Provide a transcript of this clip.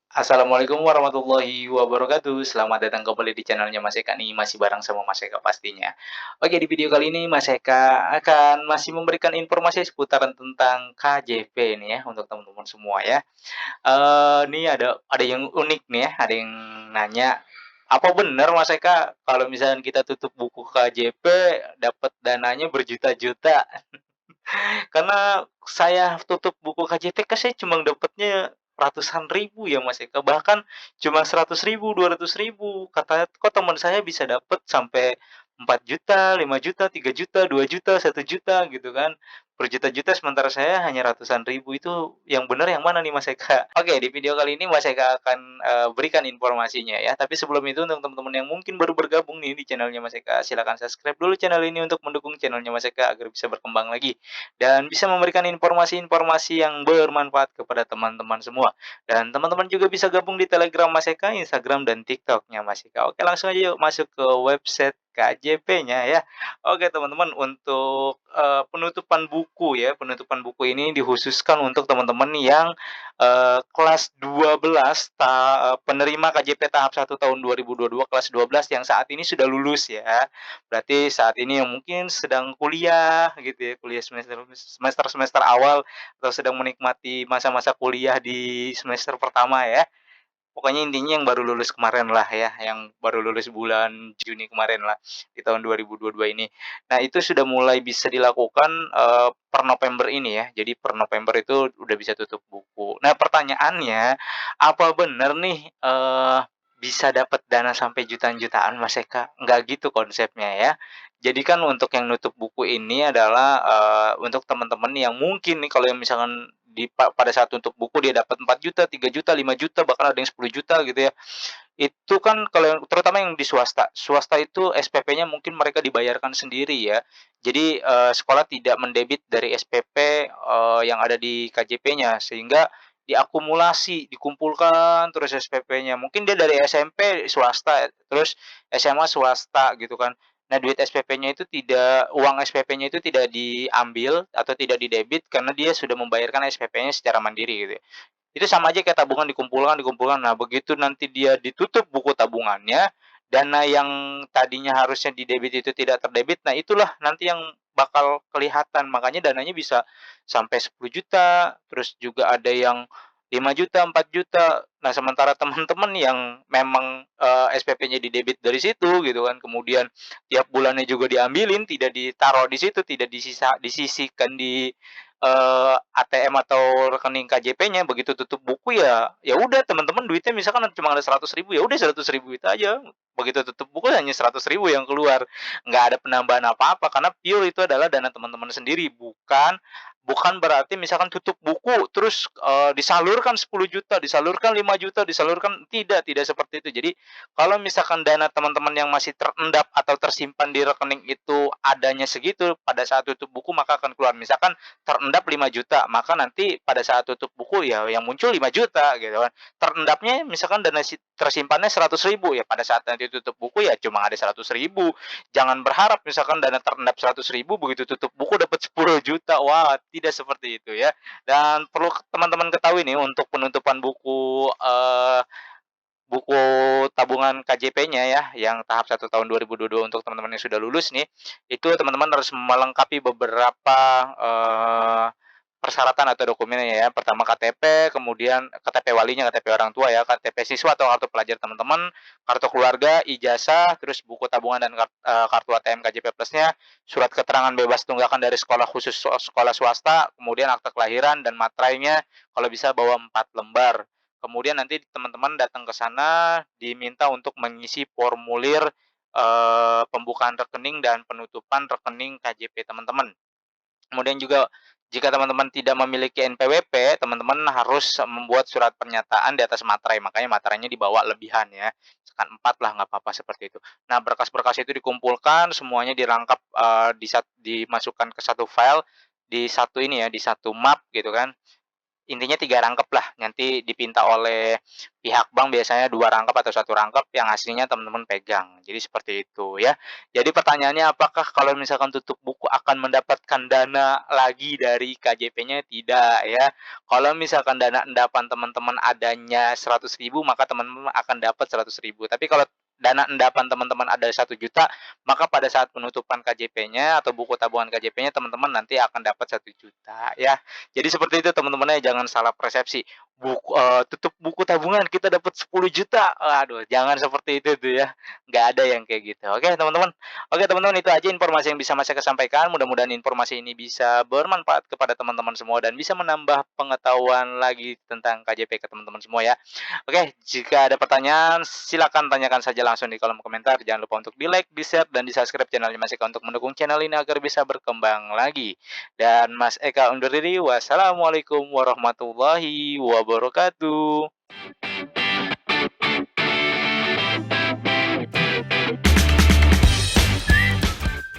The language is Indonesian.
Assalamualaikum warahmatullahi wabarakatuh. Selamat datang kembali di channelnya Mas Eka nih, masih bareng sama Mas Eka pastinya. Oke, di video kali ini Mas Eka akan masih memberikan informasi seputaran tentang KJP nih ya, untuk teman-teman semua ya. Nih ada yang unik nih ya, ada yang nanya, "Apa benar Mas Eka kalau misalnya kita tutup buku KJP dapat dananya berjuta-juta?" Karena saya tutup buku KJP kan saya cuma dapatnya ratusan ribu ya, Mas, ya, bahkan cuma 100.000, 200.000. Kok teman saya bisa dapat sampai 4 juta, 5 juta, 3 juta, 2 juta, 1 juta gitu kan. Berjuta-juta sementara saya hanya ratusan ribu, itu yang benar yang mana nih, Mas Eka? Oke, di video kali ini Mas Eka akan, berikan informasinya ya. Tapi sebelum itu untuk teman-teman yang mungkin baru bergabung nih di channelnya Mas Eka, silakan subscribe dulu channel ini untuk mendukung channelnya Mas Eka agar bisa berkembang lagi dan bisa memberikan informasi-informasi yang bermanfaat kepada teman-teman semua. Dan teman-teman juga bisa gabung di Telegram Mas Eka, Instagram, dan TikTok-nya Mas Eka. Oke, langsung aja yuk masuk ke website KJP-nya ya. Oke teman-teman, untuk, penutupan buku ya, penutupan buku ini dikhususkan untuk teman-teman yang, kelas 12 penerima KJP tahap 1 tahun 2022 kelas 12 yang saat ini sudah lulus ya. Berarti saat ini yang mungkin sedang kuliah gitu ya, kuliah semester awal atau sedang menikmati masa-masa kuliah di semester pertama ya. Pokoknya intinya yang baru lulus kemarin lah ya, yang baru lulus bulan Juni kemarin lah, di tahun 2022 ini. Nah, itu sudah mulai bisa dilakukan, per November ini ya. Jadi per November itu udah bisa tutup buku. Nah, pertanyaannya, apa bener nih, bisa dapat dana sampai jutaan-jutaan, Mas Eka? Nggak gitu konsepnya ya. Jadi kan untuk yang nutup buku ini adalah, untuk teman-teman yang mungkin nih kalau yang misalkan pada saat tutup buku dia dapat 4 juta, 3 juta, 5 juta, bahkan ada yang 10 juta gitu ya. Itu kan kalau yang terutama yang di swasta. Swasta itu SPP-nya mungkin mereka dibayarkan sendiri ya. Jadi, sekolah tidak mendebit dari SPP, yang ada di KJP-nya, sehingga diakumulasi, dikumpulkan terus SPP-nya. Mungkin dia dari SMP swasta, terus SMA swasta gitu kan. Nah, duit SPP-nya itu uang SPP-nya itu tidak diambil atau tidak didebit karena dia sudah membayarkan SPP-nya secara mandiri gitu ya. Itu sama aja kayak tabungan dikumpulkan dikumpulkan. Nah, begitu nanti dia ditutup buku tabungannya, dana yang tadinya harusnya didebit itu tidak terdebit, nah itulah nanti yang bakal kelihatan. Makanya dananya bisa sampai 10 juta, terus juga ada yang 5 juta, 4 juta. Nah, sementara teman-teman yang memang, SPP-nya didebit dari situ gitu kan, kemudian tiap bulannya juga diambilin, tidak ditaruh di situ, tidak disisihkan di ATM atau rekening KJP-nya, begitu tutup buku ya, ya udah teman-teman duitnya misalkan cuma ada 100.000, ya udah 100.000 itu aja. Begitu tutup buku hanya 100.000 yang keluar, nggak ada penambahan apa-apa karena pure itu adalah dana teman-teman sendiri, bukan bukan berarti misalkan tutup buku terus, disalurkan 10 juta, disalurkan 5 juta, disalurkan tidak seperti itu. Jadi kalau misalkan dana teman-teman yang masih terendap atau tersimpan di rekening itu adanya segitu, pada saat tutup buku maka akan keluar. Misalkan terendap 5 juta, maka nanti pada saat tutup buku ya yang muncul 5 juta gitu kan. Terendapnya misalkan dana tersimpannya 100.000, ya pada saat nanti tutup buku ya cuma ada 100.000. Jangan berharap misalkan dana terendap 100.000 begitu tutup buku dapat 10 juta. Wah, tidak seperti itu ya. Dan perlu teman-teman ketahui nih untuk penutupan buku tabungan KJP-nya ya, yang tahap 1 tahun 2022 untuk teman-teman yang sudah lulus nih, itu teman-teman harus melengkapi beberapa, persyaratan atau dokumennya ya. Pertama KTP, kemudian KTP walinya, KTP orang tua ya, KTP siswa atau kartu pelajar teman-teman, kartu keluarga, ijazah, terus buku tabungan dan kartu ATM KJP Plusnya, surat keterangan bebas tunggakan dari sekolah khusus sekolah swasta, kemudian akte kelahiran dan materainya, kalau bisa bawa 4 lembar. Kemudian nanti teman-teman datang ke sana diminta untuk mengisi formulir, pembukaan rekening dan penutupan rekening KJP teman-teman. Kemudian juga jika teman-teman tidak memiliki NPWP, teman-teman harus membuat surat pernyataan di atas materai, makanya materainya dibawa lebihan ya, misalkan 4 lah nggak apa-apa seperti itu. Nah, berkas-berkas itu dikumpulkan, semuanya dirangkap, dimasukkan ke satu file, di satu ini ya, di satu map gitu kan. intinya 3 rangkep lah, nanti dipinta oleh pihak bank biasanya 2 rangkep atau 1 rangkep yang aslinya teman-teman pegang. Jadi seperti itu ya. Jadi pertanyaannya apakah kalau misalkan tutup buku akan mendapatkan dana lagi dari KJP-nya? Tidak ya. Kalau misalkan dana endapan teman-teman adanya 100.000 maka teman-teman akan dapat 100.000. Tapi kalau dana endapan teman-teman ada 1 juta, maka pada saat penutupan KJP-nya atau buku tabungan KJP-nya teman-teman nanti akan dapat 1 juta ya. Jadi seperti itu teman-teman ya, jangan salah persepsi. Tutup buku tabungan kita dapat 10 juta. Aduh, jangan seperti itu tuh ya. Nggak ada yang kayak gitu. Oke, teman-teman. Oke, teman-teman, itu aja informasi yang bisa Mas Eka sampaikan. Mudah-mudahan informasi ini bisa bermanfaat kepada teman-teman semua dan bisa menambah pengetahuan lagi tentang KJP ke teman-teman semua ya. Oke, jika ada pertanyaan silakan tanyakan saja langsung di kolom komentar. Jangan lupa untuk di-like, di-share, dan di-subscribe channelnya Mas Eka untuk mendukung channel ini agar bisa berkembang lagi. Dan Mas Eka undur diri. Wassalamualaikum warahmatullahi wabarakatuh.